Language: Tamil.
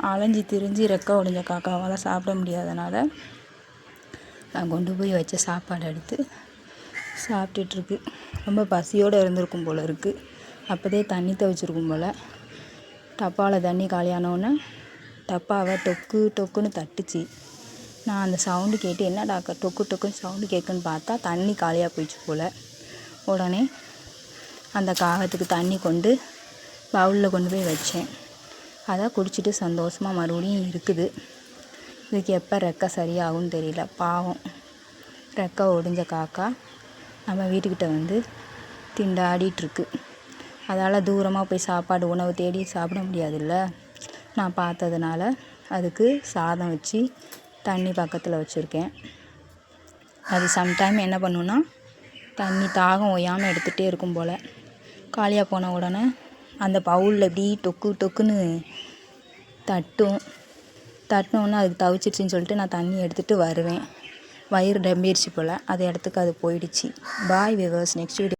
அலைஞ்சி திரிஞ்சு ரெக்கை ஒடிஞ்ச காக்காவால் சாப்பிட முடியாதனால நான் கொண்டு போய் வச்ச சாப்பாடு எடுத்து சாப்பிட்டுட்ருக்கு. ரொம்ப பசியோடு இருந்திருக்கும் போல் இருக்குது. அப்போதே தண்ணி துவைச்சிருக்கும் போல். டப்பாவில் தண்ணி காலியானோடனே டப்பாவை டொக்கு டொக்குன்னு தட்டுச்சு. நான் அந்த சவுண்டு கேட்டு என்னடா டொக்கு டொக்குன்னு சவுண்டு கேட்குன்னு பார்த்தா தண்ணி காலியாக போயிடுச்சு போல். உடனே அந்த காகத்துக்கு தண்ணி கொண்டு பவுலில் கொண்டு போய் வச்சேன். அதை குடிச்சிட்டு சந்தோஷமாக மறுபடியும் இருக்குது. இதுக்கு எப்போ ரெக்கை சரியாகும்னு தெரியல. பாவம், ரெக்கை ஒடிஞ்ச காக்கா நம்ம வீட்டுக்கிட்ட வந்து திண்டாடிட்டுருக்கு. அதால் தூரமாக போய் சாப்பாடு உணவு தேடி சாப்பிட முடியாதுல்ல. நான் பார்த்ததுனால அதுக்கு சாதம் வச்சு தண்ணி பக்கத்தில் வச்சுருக்கேன். அது சம்டைம் என்ன பண்ணுன்னா தண்ணி தாகம் ஓயாமல் எடுத்துகிட்டே இருக்கும் போல். காலியாக போன உடனே அந்த பவுலில் இப்படி டொக்கு டொக்குன்னு தட்டினோன்னே அதுக்கு தவிச்சிருச்சின்னு சொல்லிட்டு நான் தண்ணி எடுத்துகிட்டு வருவேன். வயிறு டம்பிடுச்சு போல். அது இடத்துக்கு அது போயிடுச்சு. பாய் வியூவர்ஸ், நெக்ஸ்ட் வீடியோ.